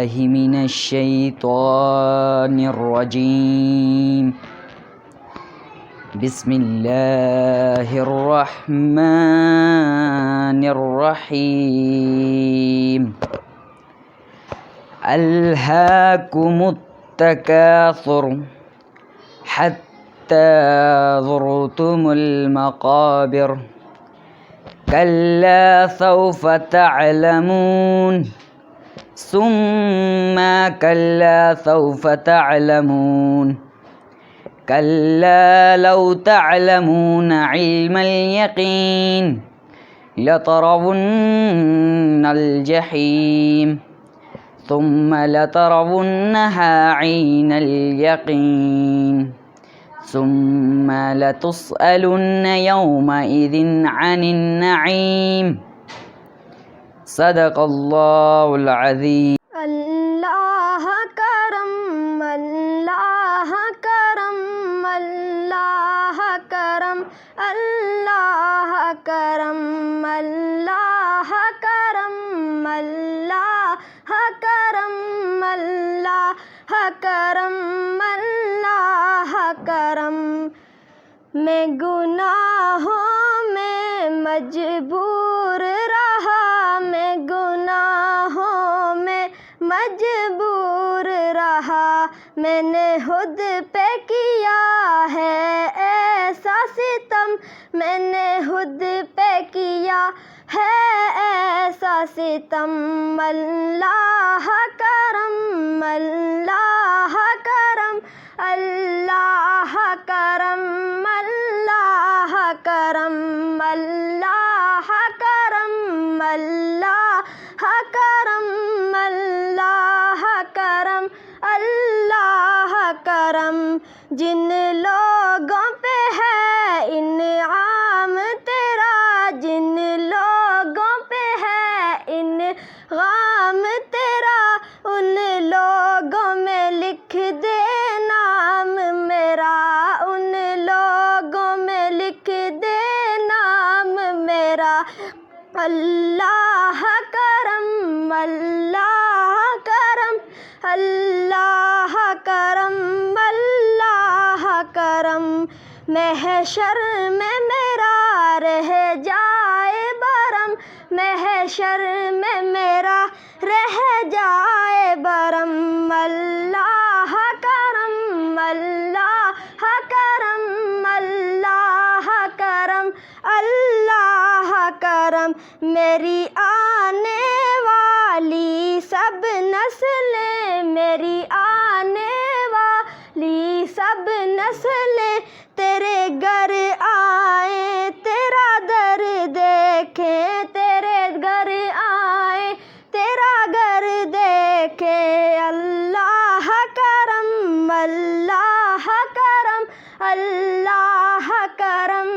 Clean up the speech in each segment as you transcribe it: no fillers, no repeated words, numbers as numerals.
بالله من الشيطان الرجيم. بسم الله الرحمن الرحيم. ألهاكم التكاثر حتى زرتم المقابر كلا سوف تعلمون ثم كلا سوف تعلمون كلا لو تعلمون علم اليقين لترون الجحيم ثم لترونها عين اليقين ثم لتسألن يومئذ عن النعيم. صدق اللہ العظیم. اللہ کرم اللہ کرم اللہ کرم اللہ کرم اللہ کرم اللہ کرم اللہ کرم اللہ کرم. میں گناہوں میں مجبور رہا میں گناہوں میں مجبور رہا میں نے خود پہ کیا ہے ایسا ستم میں نے خود پہ کیا ہے ایسا ستم. اللہ کرم اللہ کرم اللہ کرم اللہ کرم اللہ کرم اللہ کرم اللہ کرم اللہ کرم. جن لوگوں پہ ہے انعام تیرا جن لوگوں پہ ہے انعام تیرا ان لوگوں میں لکھ دے نام میرا ان لوگوں میں لکھ دے نام میرا. اللہ کرم اللہ کرم اللہ کرم اللہ کرم. محشر میں میرا رہ جائے برم محشر میں میرا رہ جائے برم. اللہ کرم اللہ کرم اللہ کرم اللہ کرم. میری آنے والی سب نسلیں میری آنے والی سب نسلیں تیرے گھر آئیں تیرا در دیکھیں تیرے گھر آئیں تیرا گھر دیکھیں. اللہ کرم اللہ کرم اللہ کرم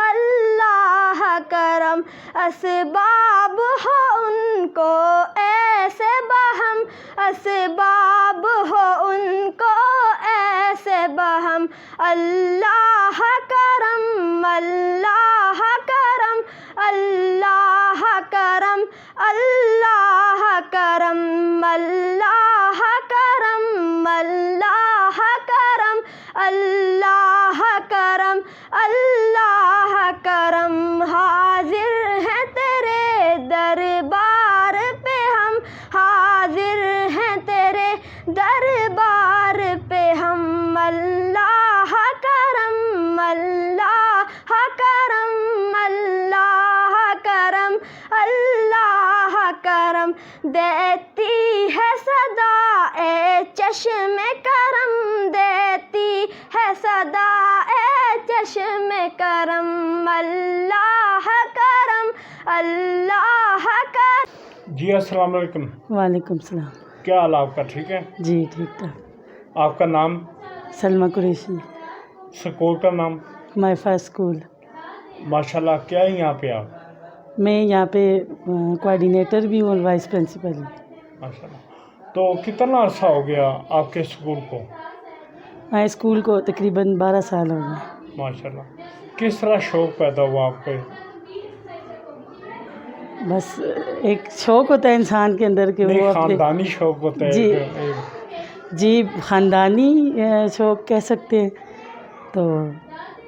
اللہ کرم. اسباب ہو ان کو ایسے بہم اسباب ہو ان کو ایسے بہم. اللہ کرم اللہ کرم اللہ کرم اللہ کرم اللہ کرم اللہ کرم اللہ کرم اللہ کرم. حاضر ہیں تیرے دربار پہ ہم حاضر ہیں تیرے دربار پہ ہم. اللہ کرم اللہ کرم اللہ کرم اللہ کرم. دیتی ہے صدا اے چشم کرم دیتی ہے صدا اے چشم کرم. اللہ کرم اللہ کرم. جی السلام علیکم. وعلیکم السلام. کیا حال آپ کا؟ ٹھیک ہے جی ٹھیک ٹھاک. آپ کا نام؟ سلمہ قریشی. سکول کا نام؟ مائفا اسکول. ماشاءاللہ. کیا ہے یہاں پہ آپ؟ میں یہاں پہ کوآرڈینیٹر بھی ہوں اور وائس پرنسپل ہوں. ماشاءاللہ. تو کتنا عرصہ ہو گیا آپ کے اسکول کو؟ ہاں اسکول کو تقریباً 12 سال ہو گئے. ماشاءاللہ. کس طرح شوق پیدا ہوا آپ کو؟ बस एक शौक़ होता है इंसान के अंदर कि नहीं, वो अपने खानदानी शौक होता है जी जी ख़ानदानी शौक़ कह सकते हैं। तो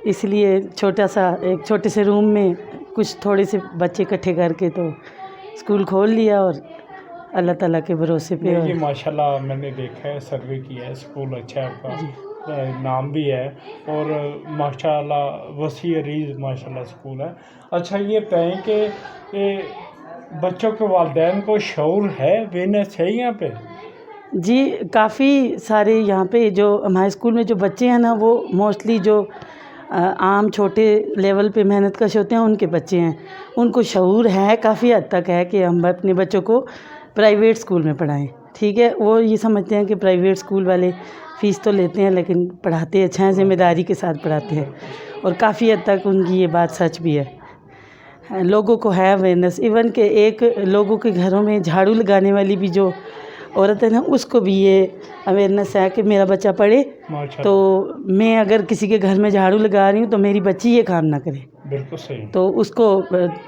इसलिए छोटा सा एक छोटे से रूम में कुछ थोड़े से बच्चे इकट्ठे करके तो स्कूल खोल लिया और अल्लाह ताला के भरोसे पे। नहीं, ये और माशाल्लाह मैंने देखा है, सर्वे किया है, स्कूल अच्छा है आपका, नाम भी है और माशाल्लाह वसी अरीज़ माशाल्लाह स्कूल है। अच्छा ये बताएं कि ये बच्चों के वालिदैन को शऊर है, अवेयरनेस है यहाँ पे? जी काफ़ी सारे यहाँ पे जो हमारे स्कूल में जो बच्चे हैं ना, वो मोस्टली जो आम छोटे लेवल पे मेहनत कश होते हैं उनके बच्चे हैं। उनको शऊर है, काफ़ी हद तक है कि हम अपने बच्चों को प्राइवेट स्कूल में पढ़ाएं। ठीक है, वो ये समझते हैं कि प्राइवेट स्कूल वाले फ़ीस तो लेते हैं लेकिन पढ़ाते अच्छा हैं, ज़िम्मेदारी के साथ पढ़ाते हैं। और काफ़ी हद तक उनकी ये बात सच भी है। लोगों को है अवेयरनेस, इवन के एक लोगों के घरों में झाड़ू लगाने वाली भी जो औरत है ना, उसको भी ये अवेयरनेस है कि मेरा बच्चा पढ़े, तो मैं अगर किसी के घर में झाड़ू लगा रही हूँ तो मेरी बच्ची ये काम ना करे। बिल्कुल सही। तो उसको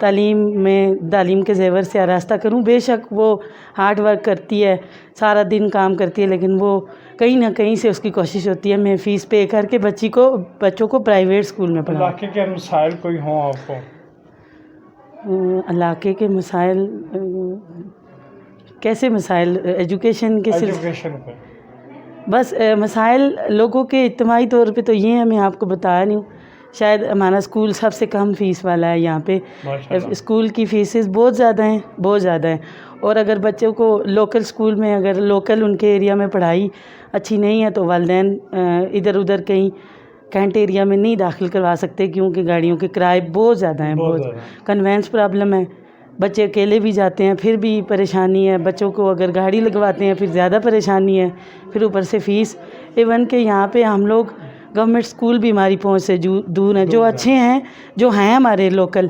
तालीम के ज़ेवर से आरास्ता करूँ। बेशक वो हार्ड वर्क करती है, सारा दिन काम करती है, लेकिन वो कहीं ना कहीं से उसकी कोशिश होती है मैं फ़ीस पे करके बच्चों को प्राइवेट स्कूल में पढ़ाऊँ। इलाके के मसाइल कोई हों आपको? इलाके के मसाइल कैसे मसाइल? एजुकेशन के एजुकेशन पे बस मसाइल लोगों के इज्तिमाई तौर पे तो ये हैं, मैं आपको बता रही हूँ। शायद हमारा स्कूल सबसे कम फ़ीस वाला है यहाँ पे। स्कूल की फ़ीसेस बहुत ज़्यादा हैं, बहुत ज़्यादा हैं। और अगर बच्चों को लोकल स्कूल में, अगर लोकल उनके एरिया में पढ़ाई अच्छी नहीं है तो वालिदैन इधर उधर कहीं कैंट एरिया में नहीं दाखिल करवा सकते, क्योंकि गाड़ियों के किराए बहुत ज़्यादा हैं, बहुत कन्वेंस प्रॉब्लम है। बच्चे अकेले भी जाते हैं फिर भी परेशानी है, बच्चों को अगर गाड़ी लगवाते हैं फिर ज़्यादा परेशानी है, फिर ऊपर से फ़ीस। इवन के यहाँ पे हम लोग गवर्नमेंट स्कूल भी हमारी पहुँच से दूर हैं। जो अच्छे हैं, जो हैं हमारे लोकल,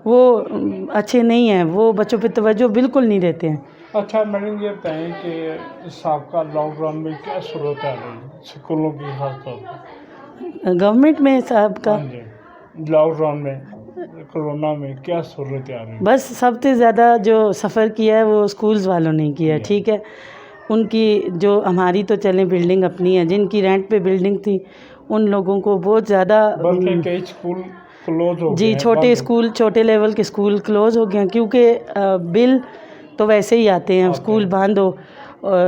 वो अच्छे नहीं हैं, वो बच्चों पे तवज्जो बिल्कुल नहीं देते हैं। अच्छा मैडम ये बताएं कि साबका लॉकडाउन में क्या सूरत है स्कूलों की खास तौर पर? गवर्नमेंट में साबका लॉकडाउन में कोरोना में क्या सूरत आ रही है? बस सबसे ज़्यादा जो सफ़र किया है वो स्कूल्स वालों ने किया है। ठीक है, उनकी जो, हमारी तो चलें बिल्डिंग अपनी है, जिनकी रेंट पे बिल्डिंग थी उन लोगों को बहुत ज़्यादा, बल्कि कई स्कूल क्लोज हो जी छोटे स्कूल, छोटे लेवल के स्कूल क्लोज हो गए हैं, क्योंकि बिल तो वैसे ही आते हैं, स्कूल बंद हो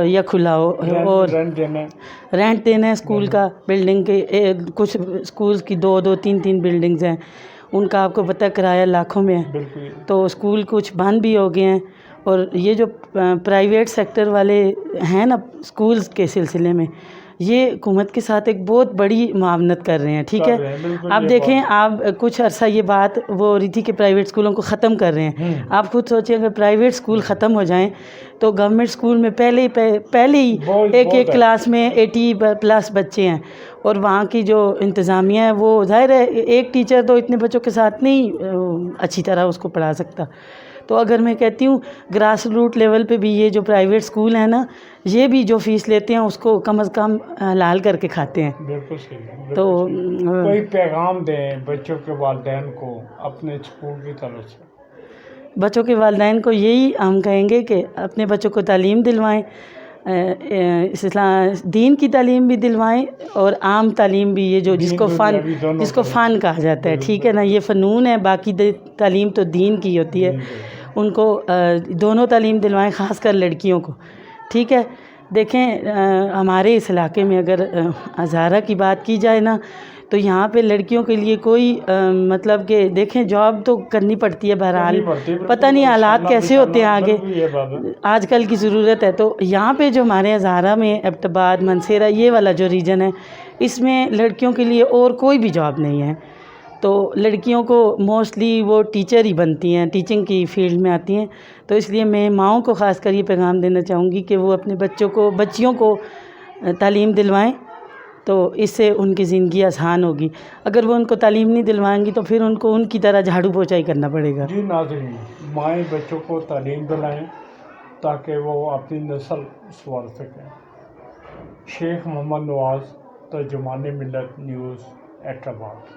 या खुला हो, और रेंट देना है स्कूल का। बिल्डिंग के कुछ स्कूल्स की 2-2, 3-3 बिल्डिंग्स हैं, उनका आपको पता किराया लाखों में है। तो स्कूल कुछ बंद भी हो गए हैं। और ये जो प्राइवेट सेक्टर वाले हैं ना स्कूल्स के सिलसिले में, ये हुकूमत के साथ एक बहुत बड़ी मुआवनत कर रहे हैं। ठीक है, आप देखें, आप कुछ अरसा ये बात वो हो रही थी कि प्राइवेट स्कूलों को ख़त्म कर रहे हैं। आप खुद सोचें, अगर प्राइवेट स्कूल ख़त्म हो जाएं तो गवर्नमेंट स्कूल में पहले ही एक क्लास में 80+ बच्चे हैं, और वहाँ की जो इंतज़ामिया है वो ज़ाहिर है एक टीचर तो इतने बच्चों के साथ नहीं अच्छी तरह उसको पढ़ा सकता। तो अगर मैं कहती हूँ ग्रास रूट लेवल पे भी ये जो प्राइवेट स्कूल है ना, ये भी जो फ़ीस लेते हैं उसको कम से कम हलाल करके खाते हैं। बिल्कुल सही। तो कोई पैगाम दें बच्चों के वालिदैन को अपने स्कूल की तरफ से? बच्चों के वालिदैन को यही हम कहेंगे कि अपने बच्चों को तालीम दिलवाएं, दीन की तालीम भी दिलवाएं और आम तालीम भी, ये जो जिसको फ़न कहा जाता है। ठीक है ना, ये फ़नून है, बाकी तालीम तो दीन की होती है। उनको दोनों तालीम दिलवाएं, ख़ास कर लड़कियों को। ठीक है, देखें हमारे इस इलाके में अगर हज़ारा की बात की जाए ना, तो यहाँ पे लड़कियों के लिए कोई मतलब कि देखें जॉब तो करनी पड़ती है, बहरहाल पता नहीं हालात कैसे होते हैं आगे, आजकल की ज़रूरत है। तो यहाँ पे जो हमारे हज़ारा में एबटाबाद, मनसेरा, ये वाला जो रीजन है, इसमें लड़कियों के लिए और कोई भी जॉब नहीं है। तो लड़कियों को मोस्टली वो टीचर ही बनती हैं, टीचिंग की फील्ड में आती हैं। तो इसलिए मैं माँओं को ख़ास कर ये पैगाम देना चाहूँगी कि वो अपने बच्चियों को तालीम दिलवाएं, तो इससे उनकी ज़िंदगी आसान होगी। अगर वो उनको तालीम नहीं दिलवाएंगी तो फिर उनको उनकी तरह झाड़ू पोछाई करना पड़ेगा। जी नाज़रीन, माएँ बच्चों को तालीम दिलाएं ताकि वो अपनी नस्ल संवार सकें। शेख मोहम्मद नवाज़, तर्जुमाने मिल्लत न्यूज़, एबटाबाद।